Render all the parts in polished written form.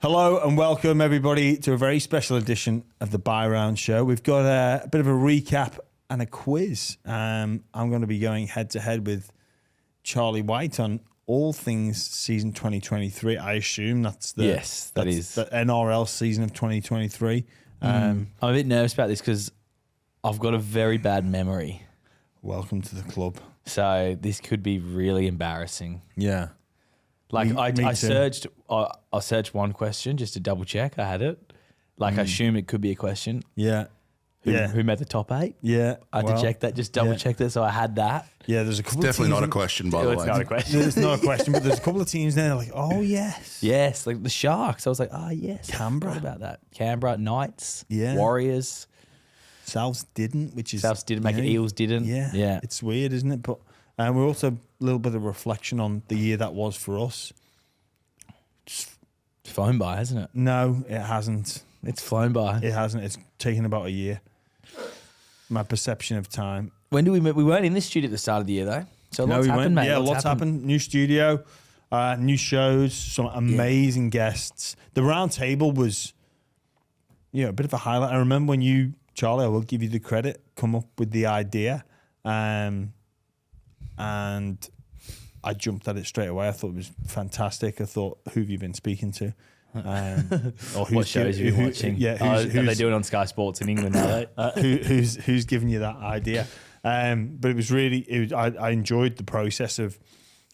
Hello and welcome everybody to a very special edition of the Buy Round Show. We've got a bit of a recap and a quiz. I'm going to be going head to head with Charlie White on all things season 2023. I assume that's the the NRL season of 2023. I'm a bit nervous about this because I've got a very bad memory. Welcome to the club. So this could be really embarrassing. Yeah. Like I too. searched one question just to double check I had it. Like I assume it could be a question. Yeah. Who made the top 8? Yeah. I had to check that, just double check that. So I had that. Yeah, there's a couple Definitely of not a teams question, by the way. It's not a question. It's not a question, but there's a couple of teams there like, oh, yes. Yes, like the Sharks. I was like, yes. Canberra. I forgot about that. Canberra, Knights, Yeah. Warriors. Souths didn't, which is... Souths didn't make it. Eels didn't. Yeah. It's weird, isn't it? But we're also a little bit of reflection on the year that was for us. It's flown by, hasn't it? No, it hasn't. It's flown by. It hasn't. It's taken about a year. My perception of time. When do we meet? We weren't in this studio at the start of the year, though. So lots happened, mate. Yeah, lots happened. New studio, new shows, some amazing guests. The round table was, a bit of a highlight. I remember when you, Charlie, I will give you the credit, come up with the idea. And I jumped at it straight away. I thought it was fantastic. I thought, who have you been speaking to? Or what shows have you been watching? Are they doing on Sky Sports in England now? Who's giving you that idea? But it was really, I enjoyed the process of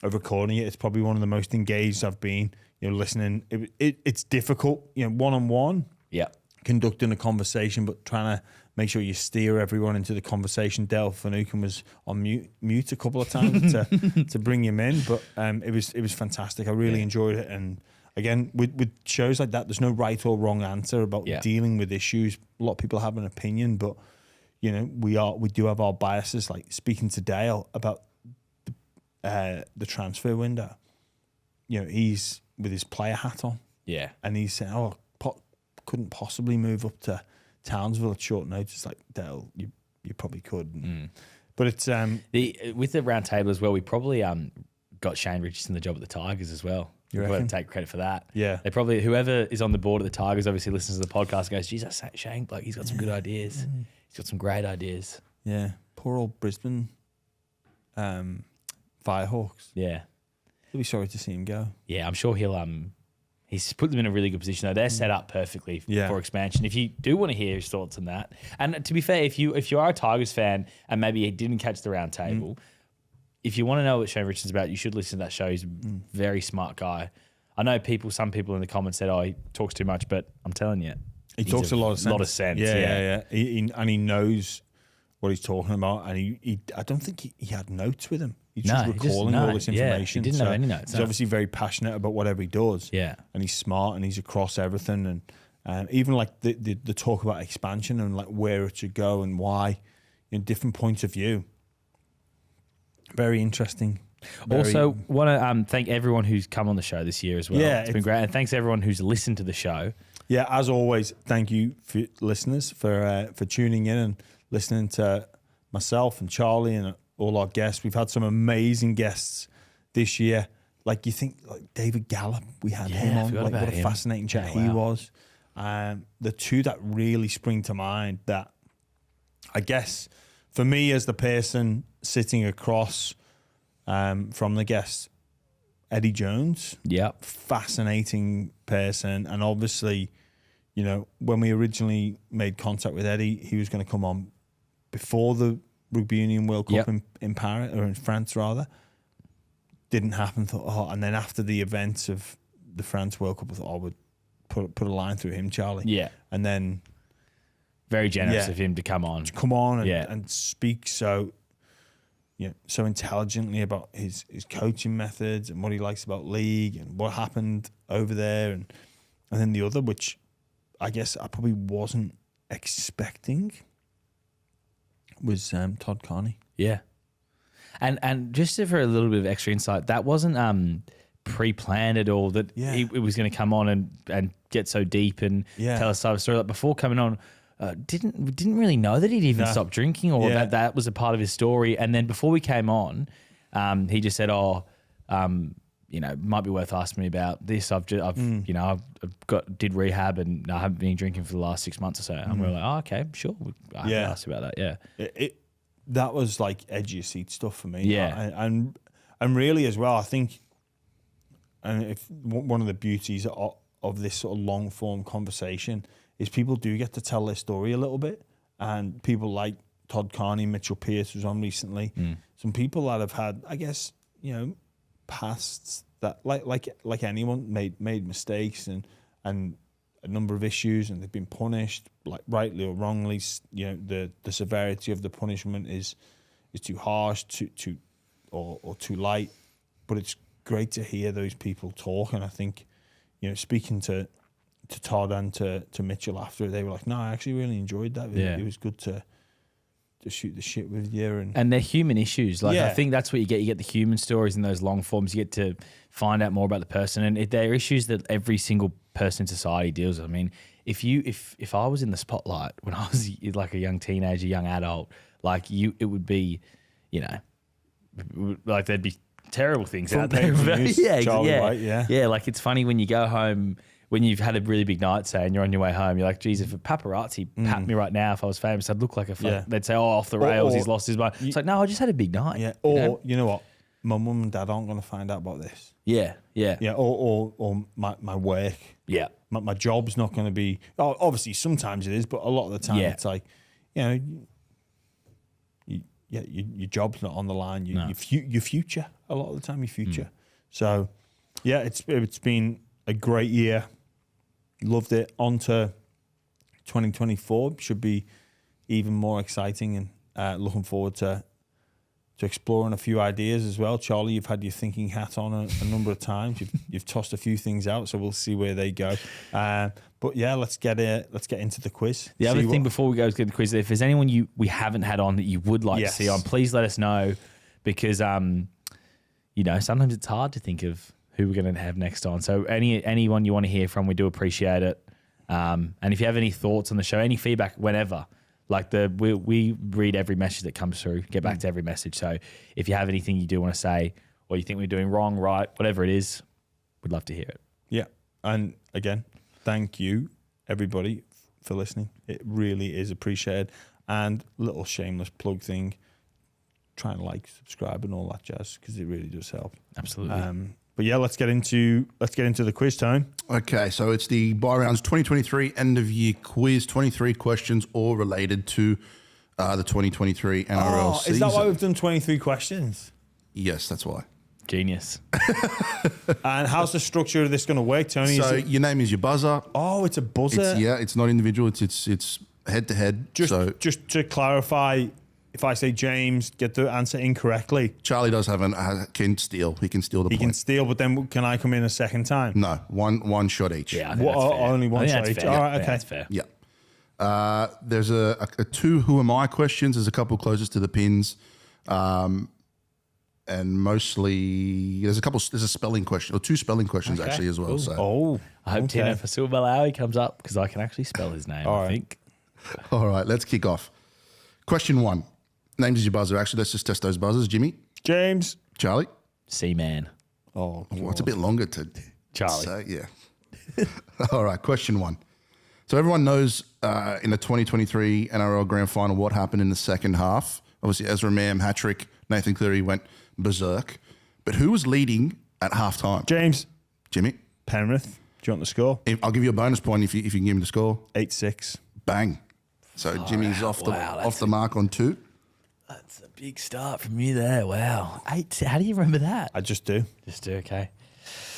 recording it. It's probably one of the most engaged I've been. Listening. It's difficult. One-on-one. Yeah. Conducting a conversation, but trying to make sure you steer everyone into the conversation. Dale Finucane was on mute a couple of times to bring him in, but it was fantastic. I really enjoyed it. And again, with shows like that, there's no right or wrong answer about dealing with issues. A lot of people have an opinion, but we do have our biases. Like speaking to Dale about the transfer window, he's with his player hat on, and he's saying, "Oh, couldn't possibly move up to Townsville at short notice." Like, Dale, you probably could. But it's with the round table as well, we probably got Shane Richardson the job at the Tigers as well. We've got to take credit for that. Yeah. They probably, whoever is on the board at the Tigers obviously listens to the podcast and goes, "Jesus, Shane, like he's got some good ideas. He's got some great ideas." Yeah. Poor old Brisbane Firehawks. Yeah. He'll be sorry to see him go. Yeah, I'm sure he's put them in a really good position though. They're set up perfectly for expansion. If you do want to hear his thoughts on that, and to be fair, if you are a Tigers fan and maybe you didn't catch the round table, if you want to know what Shane Richardson's about, you should listen to that show. He's a very smart guy. I know some people in the comments said, "Oh, he talks too much," but I'm telling you, he talks a lot of sense. Lot of sense. Yeah. He knows what he's talking about, and I don't think he had notes with him. He's just recalling all this information. He didn't have any notes. He's obviously very passionate about whatever he does. Yeah, and he's smart and he's across everything, and even like the talk about expansion and like where it should go and why, different points of view. Very interesting. Also, want to thank everyone who's come on the show this year as well. Yeah, it's been great, and thanks everyone who's listened to the show. Yeah, as always, thank you for listeners for tuning in and listening to myself and Charlie and all our guests. We've had some amazing guests this year. Like you think, like David Gallup, we had him on. Like what a fascinating chat he was. The two that really spring to mind that I guess for me as the person sitting across from the guests, Eddie Jones. Yeah. Fascinating person. And obviously, when we originally made contact with Eddie, he was going to come on before the Rugby Union World Cup in Paris, or in France rather. Didn't happen. Thought, and then after the events of the France World Cup, I thought I would put a line through him, Charlie. Yeah. And then very generous of him to come on. And speak so intelligently about his coaching methods and what he likes about league and what happened over there, and then the other, which I guess I probably wasn't expecting, was Todd Carney. Yeah. And just for a little bit of extra insight, that wasn't pre-planned at all, that he was going to come on and get so deep and tell us a story. Like before coming on, didn't really know that he'd even stopped drinking, or that was a part of his story. And then before we came on, he just said, might be worth asking me about this. I've did rehab and I haven't been drinking for the last 6 months or so. And we're like, oh, okay, sure. I can ask about that. Yeah. That was like edge of your seat stuff for me. Yeah. And really as well, I think, and if one of the beauties of this sort of long form conversation is people do get to tell their story a little bit, and people like Todd Carney, Mitchell Pearce was on recently. Some people that have had, I guess, pasts that like anyone made mistakes and a number of issues, and they've been punished, like rightly or wrongly. The severity of the punishment is too harsh, or too light. But it's great to hear those people talk, and I think, speaking to Todd and to Mitchell after, they were like, no, I actually really enjoyed that. It was good to shoot the shit with you. And they're human issues. Like, I think that's what you get. You get the human stories in those long forms. You get to find out more about the person. And they're issues that every single person in society deals with. I mean, if I was in the spotlight when I was like a young teenager, young adult, like it would be, like there'd be terrible things out there. Yeah. Like, it's funny when you go home, when you've had a really big night, say, and you're on your way home, you're like, geez, if a paparazzi pat me right now, if I was famous, I'd look like a they'd say, oh, off the rails, he's lost his mind. It's like, no, I just had a big night. Yeah. Or, you know what? My mum and dad aren't going to find out about this. Yeah. Or my work. Yeah. My job's not going to be, obviously sometimes it is, but a lot of the time it's like, your job's not on the line. Your future, a lot of the time, your future. So, yeah, it's been a great year. Loved it. On to 2024. Should be even more exciting, and looking forward to exploring a few ideas as well. Charlie, you've had your thinking hat on a number of times. You've tossed a few things out, so we'll see where they go. But yeah, let's get into the quiz. The other thing before we go to the quiz, if there's anyone we haven't had on that you would like to see on, please let us know, because sometimes it's hard to think of who we're going to have next on. So anyone you want to hear from, we do appreciate it. And if you have any thoughts on the show, any feedback, whenever, like we read every message that comes through, get back to every message. So if you have anything you do want to say, or you think we're doing wrong, right, whatever it is, we'd love to hear it. Yeah. And again, thank you everybody for listening. It really is appreciated. And little shameless plug thing, try and subscribe and all that jazz, because it really does help. Absolutely. But yeah, let's get into the quiz, Tone. Okay, so it's the Buy Rounds 2023 end of year quiz. 23 questions, all related to the 2023 NRL season. Is that why we've done 23 questions? Yes, that's why. Genius. And how's the structure of this going to work, Tony? So your name is your buzzer. Oh, it's a buzzer. It's not individual. It's head to head. Just to clarify, if I say James, get the answer incorrectly, Charlie does have can steal. He can steal the point. He can steal, but then can I come in a second time? No, one shot each. Yeah, I think that's fair. Only one shot each. All right, okay, that's fair. Yeah. There's a two who am I questions. There's a couple closest to the pins, and mostly there's a spelling question, or two spelling questions actually as well. Cool. So I hope Tino Fasil comes up, because I can actually spell his name. I think. All right, let's kick off. Question 1. Names is your buzzer. Actually, let's just test those buzzers. Jimmy? James. Charlie? C-Man. Oh, it's a bit longer to Charlie. say. Yeah. All right, question 1. So everyone knows in the 2023 NRL Grand Final what happened in the second half. Obviously, Ezra Mam, hat-trick. Nathan Cleary went berserk. But who was leading at halftime? James. Jimmy? Penrith. Do you want the score? I'll give you a bonus point if you can give me the score. 8-6. Bang. So Jimmy's off the mark on 2. That's a big start from you there. Wow. 8. How do you remember that? I just do. Okay.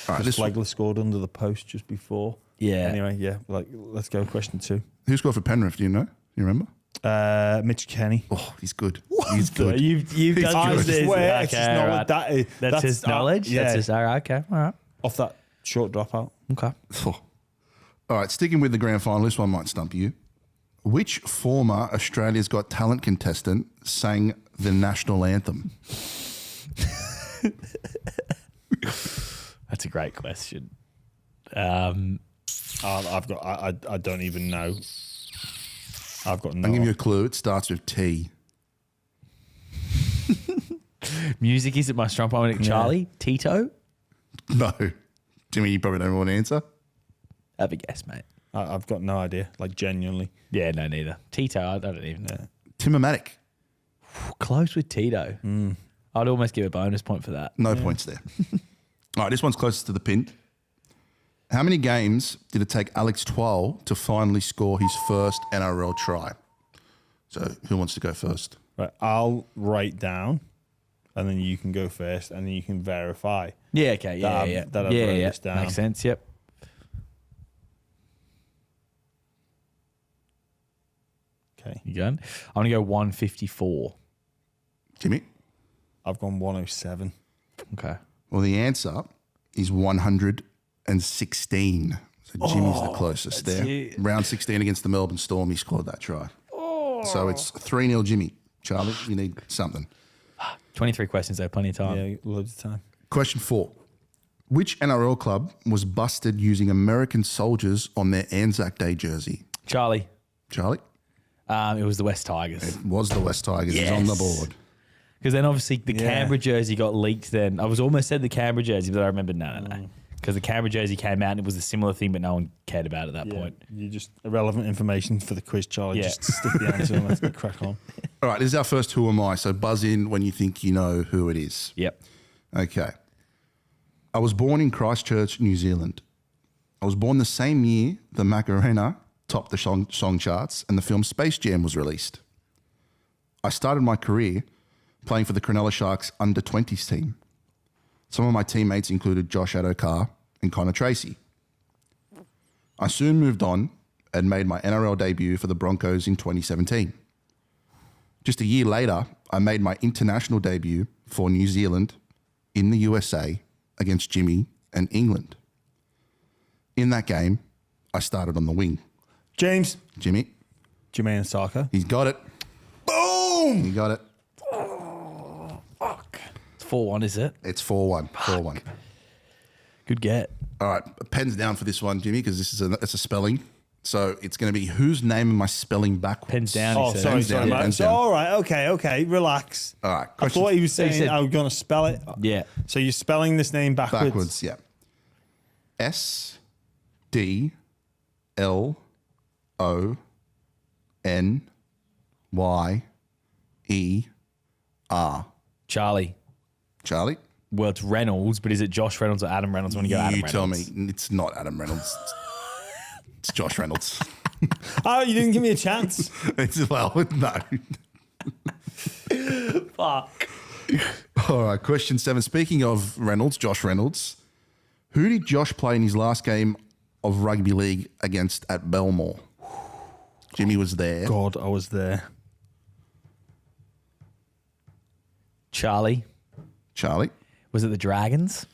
All right, Flagler scored under the post just before. Yeah. Anyway, yeah. Let's go. Question 2. Who scored for Penrith? Do you know? You remember? Mitch Kenny. Oh, he's good. What? He's good. You've done this. Okay, that's his knowledge. Yeah. That's his. Okay. All right. Off that short dropout. Okay. Oh. All right. Sticking with the grand final, this one might stump you. Which former Australia's Got Talent contestant sang the national anthem? That's a great question. I don't even know. I've got no. I'll give you a clue. It starts with T. Music isn't my strong point. Charlie? Tito? No. Jimmy, you probably don't want to answer. Have a guess, mate. I've got no idea. Like genuinely. Yeah, no, neither. Tito, I don't even know. Timomatic. Close with Tito. I'd almost give a bonus point for that. No points there. All right, this one's closest to the pin. How many games did it take Alex Twal to finally score his first NRL try? So who wants to go first? Right, I'll write down, and then you can go first, and then you can verify. Yeah, okay, yeah, yeah. That I've wrote this down. Makes sense, yep. Okay. You going? I'm going to go 154. Jimmy? I've gone 107. Okay. Well, the answer is 116. So Jimmy's the closest there. it. Round 16 against the Melbourne Storm, he scored that try. So it's 3-0 Jimmy. Charlie, you need something. 23 questions though, plenty of time. Yeah, loads of time. Question 4. Which NRL club was busted using American soldiers on their Anzac Day jersey? Charlie, Charlie? it was the West Tigers. It was the West Tigers. He's on the board. Because then obviously the Canberra jersey got leaked then. I was almost said the Canberra jersey, but I remembered no. Because the Canberra jersey came out and it was a similar thing, but no one cared about it at that point. You just irrelevant information for the quiz, Charlie. Just stick the answer and let's crack on. All right, this is our first Who Am I? So buzz in when you think you know who it is. Yep. Okay. I was born in Christchurch, New Zealand. I was born the same year the Macarena topped the song charts and the film Space Jam was released. I started my career playing for the Cronulla Sharks under-20s team. Some of my teammates included Josh Adokar and Connor Tracy. I soon moved on and made my NRL debut for the Broncos in 2017. Just a year later, I made my international debut for New Zealand in the USA against Jimmy and England. In that game, I started on the wing. James. Jimmy. Jermaine Saka. He's got it. Boom! He got it. Fuck. It's 4-1, is it? It's 4-1. 4-1. Good get. All right, pens down for this one, Jimmy, because it's a spelling. So it's going to be whose name am I spelling backwards? Pens down. Oh, he said. sorry, Pens down, mate. pens So, down. all right, okay, relax. All right. I thought he was saying said- I was going to spell it. Yeah. So you're spelling this name backwards? Backwards, yeah. SDLONYER. Charlie. Charlie? Well, it's Reynolds, but is it Josh Reynolds or Adam Reynolds when you go Adam You tell me. Reynolds? It's not Adam Reynolds. It's Josh Reynolds. Oh, you didn't give me a chance. It's, well, no. Fuck. All right, question 7. Speaking of Reynolds, Josh Reynolds, who did Josh play in his last game of rugby league against at Belmore? Jimmy was there. God, I was there. Charlie. Charlie? Was it the Dragons?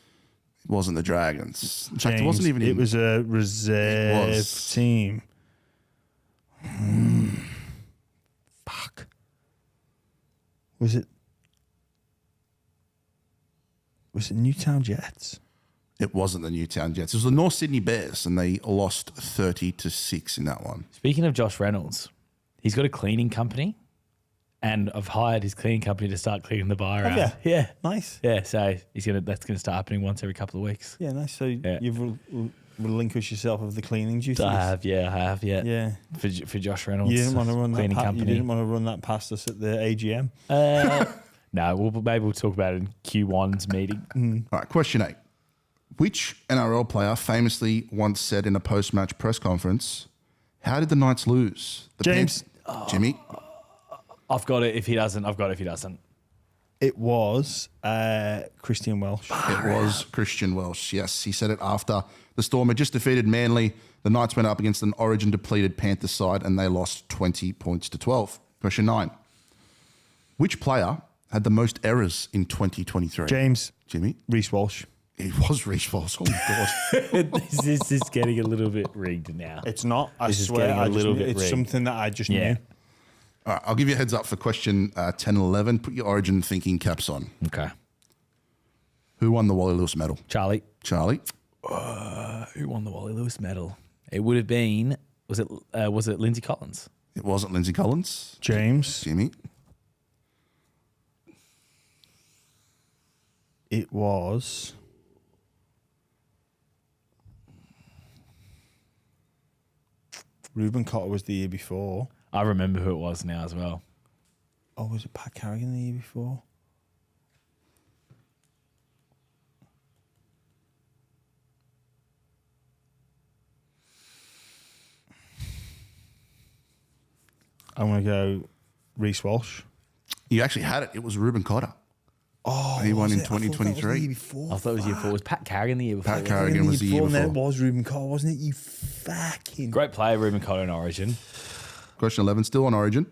It wasn't the Dragons. In fact, it James, wasn't even. It was a reserve It was. team. Fuck. Was it Newtown Jets? It wasn't the Newtown Jets. It was the North Sydney Bears, and they lost 30-6 in that one. Speaking of Josh Reynolds, he's got a cleaning company, and I've hired his cleaning company to start cleaning the bar Have out. ya? Yeah. Nice. Yeah, so that's gonna start happening once every couple of weeks. Yeah, nice. So Yeah. you've relinquished yourself of the cleaning duties. I have, yeah. Yeah. For Josh Reynolds. You didn't want to run that. cleaning You company. didn't want to run that past us at the AGM. No, maybe we'll talk about it in Q1's meeting. All right, question 8. Which NRL player famously once said in a post-match press conference, how did the Knights lose? The James. Jimmy? I've got it if he doesn't. I've got it if he doesn't. It was Christian Welsh. It was Christian Welsh. Yes, he said it after the Storm had just defeated Manly. The Knights went up against an origin-depleted Panthers side and they lost 20 points to 12. Question 9. Which player had the most errors in 2023? James. Jimmy? Reece Walsh. It was Reece Walsh. Oh, my God. This is getting a little bit rigged now. It's not. I This is swear. getting a little bit It's rigged. something that I just Yeah. knew. All right, I'll give you a heads up for question 10 and 11. Put your origin thinking caps on. Okay. Who won the Wally Lewis medal? Charlie. Charlie? Who won the Wally Lewis medal? It would have been, was it Lindsay Collins? It wasn't Lindsay Collins. James. Jimmy? It was Ruben Cotter was the year before. I remember who it was now as well. Oh, was it Pat Carrigan the year before? I'm going to go Reece Walsh. You actually had it. It was Ruben Cotter. Oh, he won in I thought that was 2023. the year before. I thought it was year 4. It was Pat Carrigan the year before. Pat Carrigan was the year And then before. it was Ruben Cotter, wasn't it? You fucking... Great player, Ruben Cotter in Origin. Question 11, still on Origin.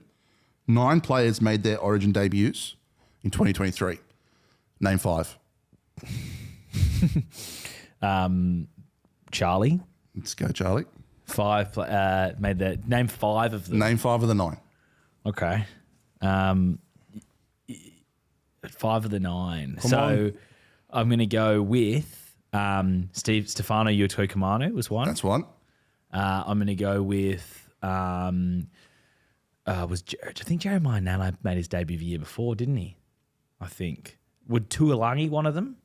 9 players made their Origin debuts in 2023. Name 5. Charlie. Let's go, Charlie. 5 made the name 5 of them. Name 5 of the 9. Okay. 5 of the 9. Come on. I'm going to go with Stefano Utoikamanu was one. That's one. I'm going to go with I think Jeremiah Nana made his debut the year before, didn't he? I think. Would Tuolangi one of them?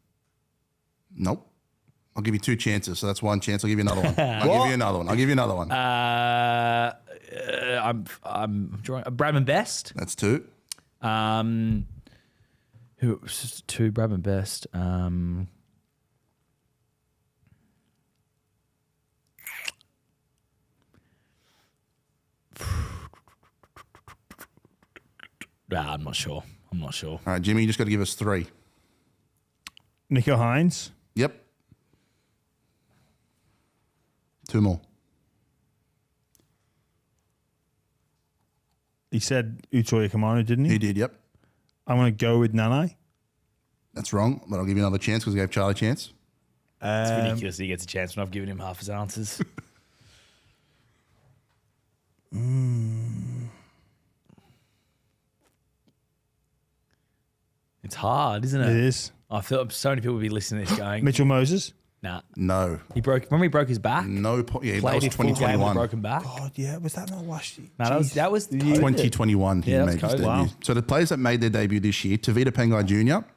Nope. I'll give you 2 chances, so that's one chance. I'll give you another one. I'll give you another one. I'm drawing Bradman Best. That's 2. Who was 2? Bradman Best. I'm not sure. All right, Jimmy, you just got to give us 3. Nico Hines. Yep. 2 more. He said Utoya Kamano, didn't he? He did, yep. I'm going to go with Nanai. That's wrong, but I'll give you another chance because I gave Charlie a chance. It's ridiculous that he gets a chance when I've given him half his answers. It's hard, isn't it? It is. I feel so many people will be listening to this going, Mitchell Moses. nah. No. Remember he broke his back? No point. Yeah, that Played was his full game with a 2021. broken back? God, yeah. Was that not last year? No, that was COVID. 2021 he Yeah, that was made his COVID. debut. Wow. So the players that made their debut this year, Tavita Pengai Jr.,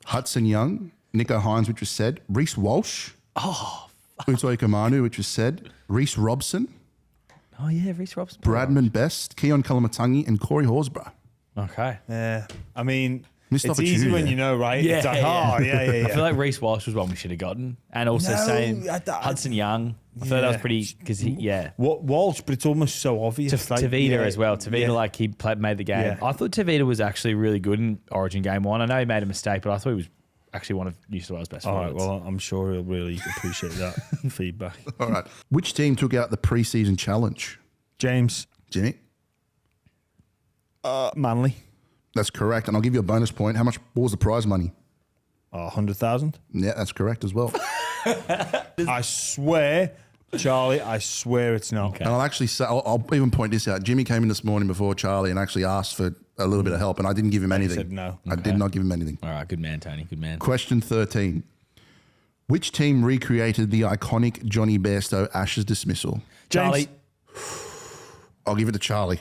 Hudson Young, Nico Hines, which was said, Reece Walsh, Utoy Kamanu, which was said, Reece Robson, Oh, yeah, Reece Robson. Bradman Best, Keon Kalamatangi, and Corey Horsburgh. Okay. Yeah. I mean, Missed it's opportunity easy when there. you know, right? Yeah, It's like, yeah. oh, yeah. I feel like Reece Walsh was one we should have gotten. And also No, saying I- Hudson Young. I thought that was Yeah. pretty, because Walsh, but it's almost so obvious. Tavita yeah, as well. Tavita, yeah. like he made the game. Yeah. I thought Tavita was actually really good in Origin Game 1. I know he made a mistake, but I thought he was actually one of New South Wales' best All right, forwards. well, I'm sure he'll really appreciate that feedback. All right. Which team took out the preseason challenge? James, Jimmy? Manly, That's correct. And I'll give you a bonus point. How much what was the prize money? 100,000. Yeah, that's correct as well. I swear, Charlie, I swear it's not. And I'll actually say, I'll even point this out. Jimmy came in this morning before Charlie and actually asked for a little bit of help, and I didn't give him anything. said no. I did not give him anything. All right, good man, Tony. Good man. Question 13. Which team recreated the iconic Johnny Bairstow Ashes dismissal? Charlie, I'll give it to Charlie.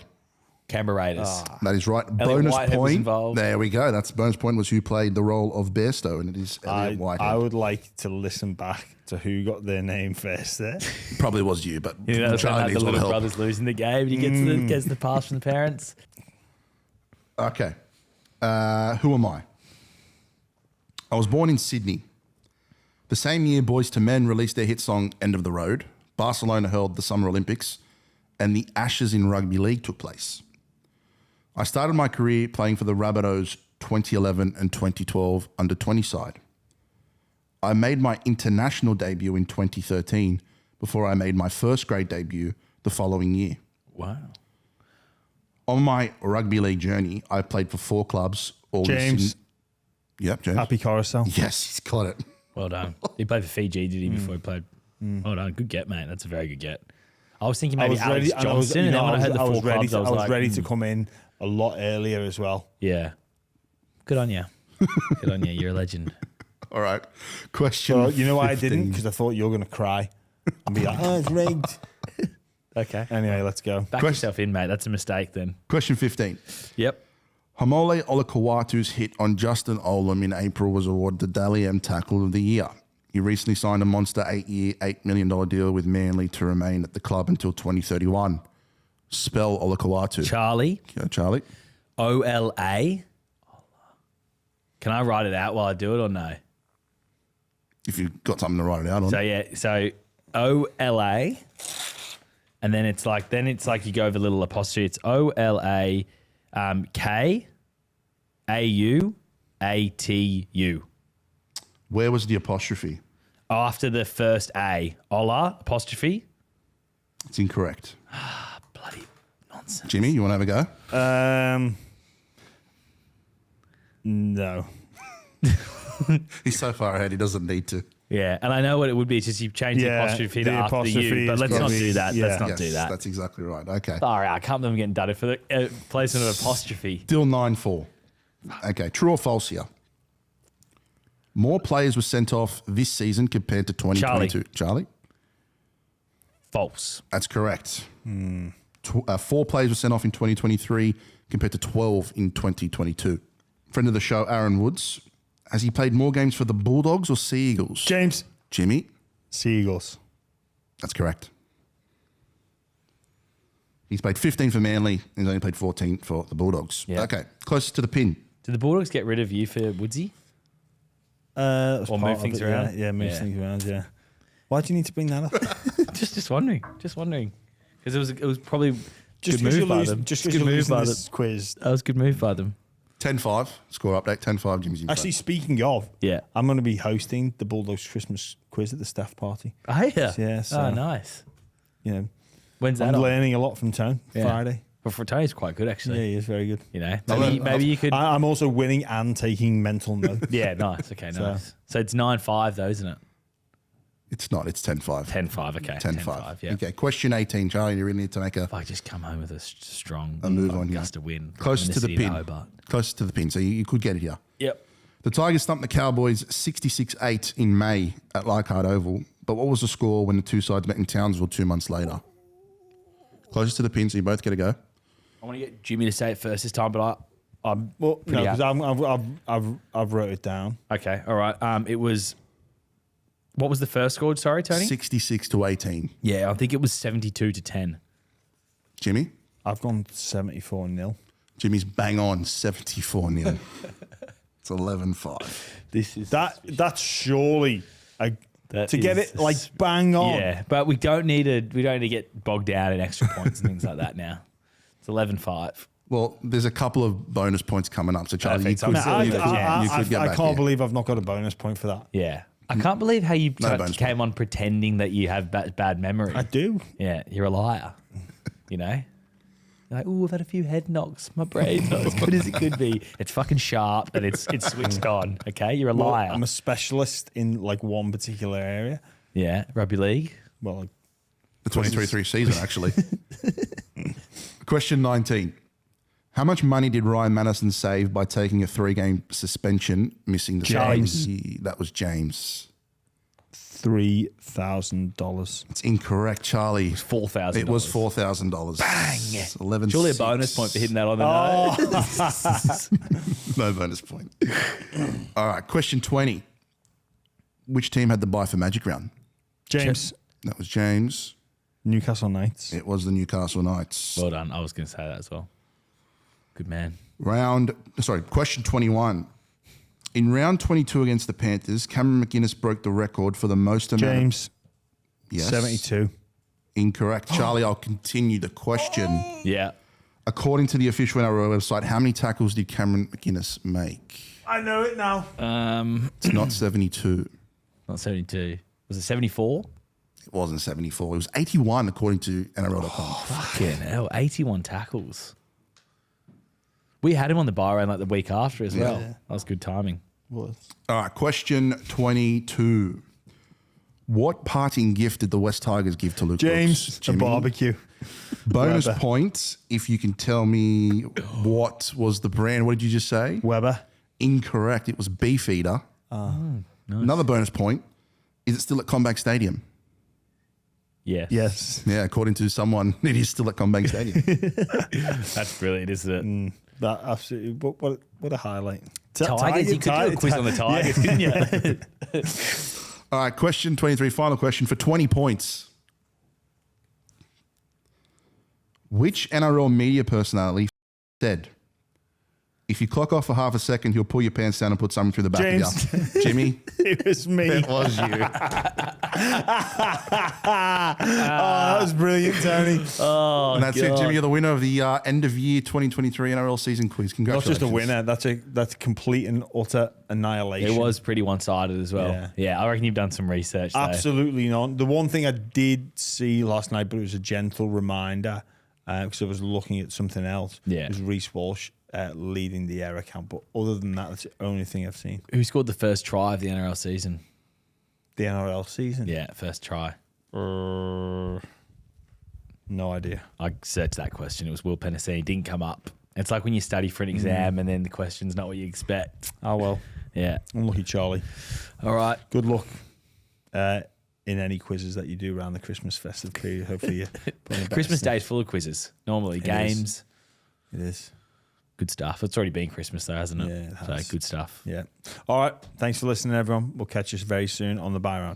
Canberra Raiders. That is right. Elliot Bonus Whitehead was point. involved. There we go. That's bonus point was who played the role of Bairstow, and it is Elliot Whitehead. I would like to listen back to who got their name first there. Probably was you, but You know, Charlie the needs a lot little of help. brother's losing the game and he gets the pass from the parents. Okay. Who am I? I was born in Sydney. The same year Boys to Men released their hit song End of the Road, Barcelona held the Summer Olympics, and the Ashes in Rugby League took place. I started my career playing for the Rabbitohs 2011 and 2012 under-20 side. I made my international debut in 2013 before I made my first grade debut the following year. Wow. On my rugby league journey, I played for 4 clubs. All in James. Sydney. Yep, James. Happy Carousel. Yes, he's got it. Well done. He played for Fiji, did he, before he played? Well done. Good get, mate. That's a very good get. I was thinking maybe Alex and Johnson, and then when I heard the 4 clubs, I was like, ready to come in a lot earlier as well. yeah. Good on you. Good on you. You're a legend. All right. Question. So you know why I 15. didn't? Because I thought you were going to cry and be like, "Oh, it's rigged." Okay. Anyway, let's go. Back yourself in, mate. That's a mistake then. Question 15. Yep. Hamole Olakawatu's hit on Justin Olam in April was awarded the Dally M Tackle of the Year. He recently signed a monster 8-year, $8 million deal with Manly to remain at the club until 2031. Spell Olakau'atu. Charlie. Yeah, Charlie. OLA. Can I write it out while I do it or no? If you've got something to write it out on. So yeah, so OLA, and then it's like you go over a little apostrophe. It's OLA, KAUATU. Where was the apostrophe? After the first A, Ola apostrophe. It's incorrect. Bloody nonsense. Jimmy, you want to have a go? No. He's so far ahead, he doesn't need to. Yeah, and I know what it would be. It's just you've changed the apostrophe to after the U, but let's not do that. Yeah. Let's not Yes, do that. That's exactly right. Okay. Sorry, I can't believe I'm getting dudded for the placement of apostrophe. Still 9-4. Okay, true or false here? More players were sent off this season compared to 2022. Charlie? False. That's correct. 4 players were sent off in 2023 compared to 12 in 2022. Friend of the show, Aaron Woods. Has he played more games for the Bulldogs or Sea Eagles? James. Jimmy? Seagulls. That's correct. He's played 15 for Manly. He's only played 14 for the Bulldogs. Yeah. Okay, closest to the pin. Did the Bulldogs get rid of you for Woodsy? Or move things around? Yeah, move things around, yeah. Why do you need to bring that up? just wondering. Because it was probably Just good move by lose, them. just Good because you're move losing by this quiz. That was a good move by them. 10-5. Score update. 10-5. Jimmy's in front. Actually, speaking of, Yeah. I'm going to be hosting the Bulldogs Christmas quiz at the staff party. Oh, yeah. Yeah, so- Oh, nice. You know, When's that I'm on? learning a lot from Tone. Yeah. Friday. But for Tony's quite good, Yeah, actually. he is very good. You know, learn- maybe you could. I'm also winning and taking mental notes. Yeah, nice. Okay, nice. So it's 9-5 though, isn't it? It's not. It's 10-5. 10-5. Okay. 10-5. Yeah. Okay, question 18. Charlie, you really need to make a If I just come home with a strong move on here. gust of wind. closest to the City of pin. Hobart. Closest to the pin. So you could get it here. Yep. The Tigers stumped the Cowboys 66-8 in May at Leichhardt Oval. But what was the score when the two sides met in Townsville 2 months later? Closest to the pin, so you both get a go. I want to get Jimmy to say it first this time, but I'm Well, no, Pretty because I've wrote it down. okay. All right. It was. What was the first score? Sorry, Tony. 66-18. Yeah, I think it was 72-10. Jimmy? I've gone 74-0. Jimmy's bang on 74-0. It's 11-5. This is That's surely That to get is- it like bang on. Yeah, but we don't need to get bogged down in extra points and things like that now. It's 11-5. Well, there's a couple of bonus points coming up. So, Charlie, you Perfect. could, I'm you still could, in the you could get I back can't here. believe I've not got a bonus point for that. Yeah. I can't believe how you bonus came on pretending that you have bad memory. I do. Yeah, you're a liar. You know? You're like, oh, I've had a few head knocks. My brain's not as good as it could be. It's fucking sharp and it's switched on. Okay? You're a Well, liar. I'm a specialist in like one particular area. Yeah, rugby league. Well, like, The 2023 season, actually. Question 19. How much money did Ryan Madison save by taking a 3-game suspension, missing the James. Saturday? That was James. $3,000. It's incorrect, Charlie. $4,000. It was $4,000. Bang! 11. Surely a bonus point for hitting that on the nose. No bonus point. All right, question 20. Which team had the bye for Magic Round? James, That was James. Newcastle Knights. It was the Newcastle Knights. Well done. I was going to say that as well. Good man. Question 21. In round 22 against the Panthers, Cameron McInnes broke the record for the most amount. James, Yes. 72. Incorrect. Charlie, I'll continue the question. Yeah. According to the official NRL website, how many tackles did Cameron McInnes make? I know it now. It's not 72. Not 72. Was it 74? It wasn't 74. It was 81 according to NRL.com. Fucking hell. 81 tackles. We had him on the bar round like the week after as well. Yeah. That was good timing. Was. All right, question 22. What parting gift did the West Tigers give to Luke James, Brooks? a Jimmy? barbecue. Bonus Weber. point if you can tell me what was the brand. What did you just say? Weber. Incorrect. It was Beefeater. Another bonus point. Is it still at Combank Stadium? Yes. Yes. Yeah, according to someone, it is still at Combank Stadium. That's brilliant, isn't it? That absolutely. What a highlight. Tigers. You could do a quiz on the Tigers, couldn't you? All right, question 23, final question for 20 points. Which NRL media personality said, if you clock off for half a second, he'll pull your pants down and put something through the back James. of you? Jimmy? It was me. It was you. That was brilliant, Tony. And that's it, Jimmy. You're the winner of the end of year 2023 NRL season quiz. Not Congratulations. just a winner. That's complete and utter annihilation. It was pretty one-sided as well. Yeah, I reckon you've done some research. Absolutely not. The one thing I did see last night, but it was a gentle reminder because I was looking at something else. Yeah. It was Reece Walsh leading the error count. But other than that, that's the only thing I've seen. Who scored the first try of the NRL season? The NRL season? Yeah, first try. No idea. I searched that question. It was Will Pennicini. It didn't come up. It's like when you study for an exam and then the question's not what you expect. Oh, well. Yeah. Unlucky Charlie. All right. Good luck in any quizzes that you do around the Christmas festive period. Hopefully you Christmas Day is full of quizzes. Normally games. It is. Good stuff. It's already been Christmas though, hasn't it? Yeah, it has. So good stuff. Yeah. All right. Thanks for listening, everyone. We'll catch you very soon on the Buy Round.